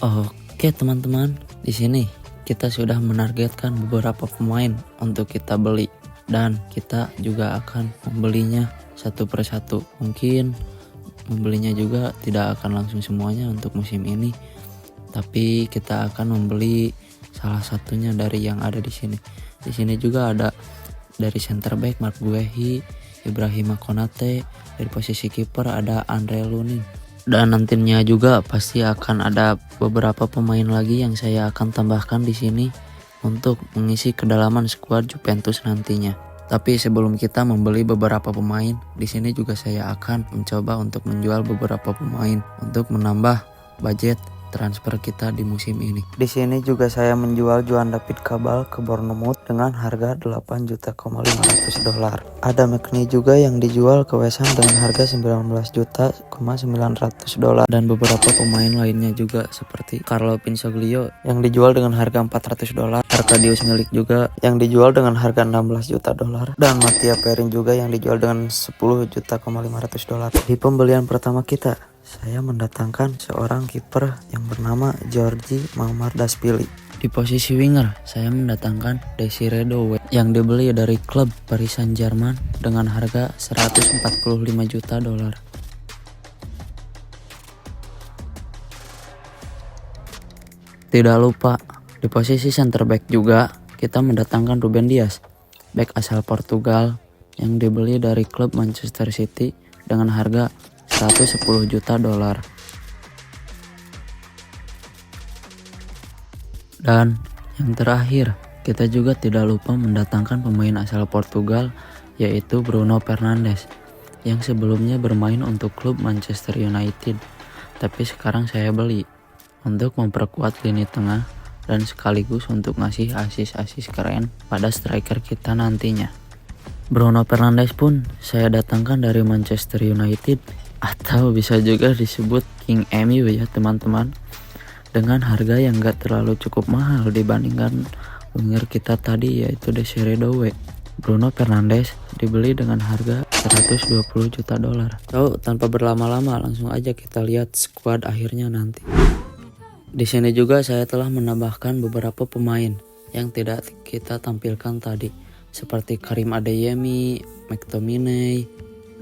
Oke teman-teman, di sini kita sudah menargetkan beberapa pemain untuk kita beli dan kita juga akan membelinya satu persatu. Mungkin membelinya juga tidak akan langsung semuanya untuk musim ini, tapi kita akan membeli salah satunya dari yang ada di sini. Di sini juga ada dari center back Marc Guehi, Ibrahima Konate, dari posisi kiper ada Andre Lunin. Dan nantinya juga pasti akan ada beberapa pemain lagi yang saya akan tambahkan di sini untuk mengisi kedalaman skuad Juventus nantinya. Tapi sebelum kita membeli beberapa pemain, di sini juga saya akan mencoba untuk menjual beberapa pemain untuk menambah budget transfer kita di musim ini. Di sini juga saya menjual Juan David Cabal ke Bournemouth dengan harga $8,500. Ada McNeil juga yang dijual ke West Ham dengan harga $19,900 dan beberapa pemain lainnya juga seperti Carlo Pinsoglio yang dijual dengan harga $400, Arkadiusz Milik juga yang dijual dengan harga $16 juta dan Mattia Perin juga yang dijual dengan $10,500. Di pembelian pertama kita, saya mendatangkan seorang kiper yang bernama Giorgi Mamardashvili. Di posisi winger, saya mendatangkan Desiree Doué yang dibeli dari klub Paris Saint-Germain dengan harga $145 juta. Tidak lupa, di posisi center back juga kita mendatangkan Ruben Dias, back asal Portugal yang dibeli dari klub Manchester City dengan harga $110 juta. Dan yang terakhir, kita juga tidak lupa mendatangkan pemain asal Portugal yaitu Bruno Fernandes yang sebelumnya bermain untuk klub Manchester United, tapi sekarang saya beli untuk memperkuat lini tengah dan sekaligus untuk ngasih asis-asis keren pada striker kita nantinya. Bruno Fernandes pun saya datangkan dari Manchester United atau bisa juga disebut King MU ya teman-teman, dengan harga yang gak terlalu cukup mahal dibandingkan winger kita tadi yaitu Desiree Doué. Bruno Fernandes dibeli dengan harga $120 juta. So, tanpa berlama-lama langsung aja kita lihat skuad akhirnya nanti. Di sini juga saya telah menambahkan beberapa pemain yang tidak kita tampilkan tadi, seperti Karim Adeyemi, McTominay,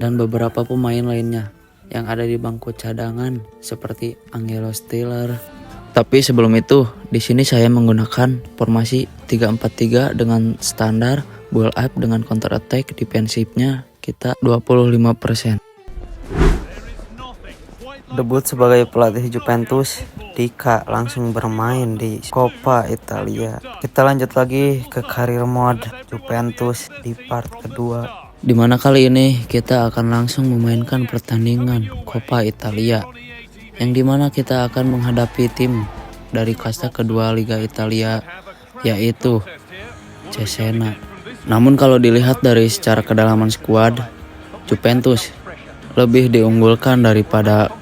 dan beberapa pemain lainnya yang ada di bangku cadangan seperti Angelo Stiller. Tapi sebelum itu, di sini saya menggunakan formasi 3-4-3 dengan standar build up dengan counter attack, defensifnya kita 25%. Debut sebagai pelatih Juventus, Dika langsung bermain di Coppa Italia. Kita lanjut lagi ke karir mode Juventus di part kedua, di mana kali ini kita akan langsung memainkan pertandingan Coppa Italia, yang dimana kita akan menghadapi tim dari kasta kedua Liga Italia yaitu Cesena. Namun kalau dilihat dari secara kedalaman skuad, Juventus lebih diunggulkan daripada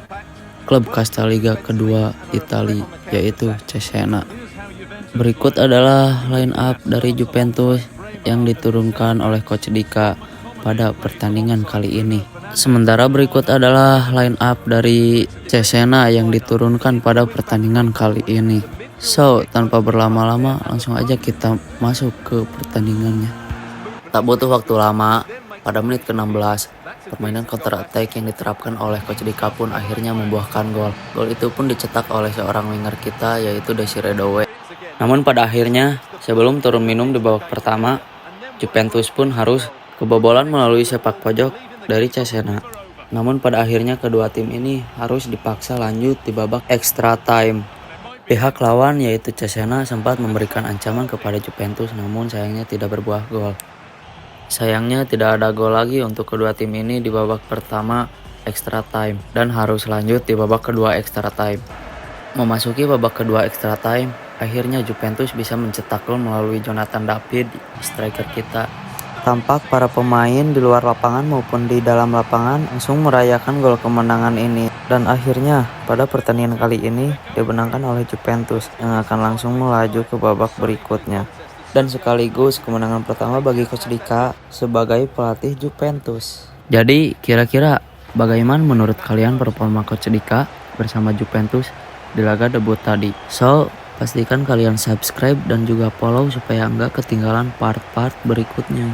klub kasta Liga kedua Italia yaitu Cesena. Berikut adalah line up dari Juventus yang diturunkan oleh Coach Dika pada pertandingan kali ini. Sementara berikut adalah line up dari Cesena yang diturunkan pada pertandingan kali ini. So, tanpa berlama-lama langsung aja kita masuk ke pertandingannya. Tak butuh waktu lama, pada menit ke-16, permainan counter attack yang diterapkan oleh Coach Dika pun akhirnya membuahkan gol. Gol itu pun dicetak oleh seorang winger kita yaitu Desiree Doué. Namun pada akhirnya, sebelum turun minum di babak pertama, Juventus pun harus kebobolan melalui sepak pojok dari Cesena. Namun pada akhirnya kedua tim ini harus dipaksa lanjut di babak extra time. Pihak lawan yaitu Cesena sempat memberikan ancaman kepada Juventus, namun sayangnya tidak berbuah gol. Sayangnya tidak ada gol lagi untuk kedua tim ini di babak pertama extra time dan harus lanjut di babak kedua extra time. Memasuki babak kedua extra time, akhirnya Juventus bisa mencetak gol melalui Jonathan David, striker kita. Tampak para pemain di luar lapangan maupun di dalam lapangan langsung merayakan gol kemenangan ini. Dan akhirnya pada pertandingan kali ini dimenangkan oleh Juventus yang akan langsung melaju ke babak berikutnya. Dan sekaligus kemenangan pertama bagi Coach Dika sebagai pelatih Juventus. Jadi kira-kira bagaimana menurut kalian performa Coach Dika bersama Juventus? di laga debut tadi. So, pastikan kalian subscribe dan juga follow supaya nggak ketinggalan part-part berikutnya.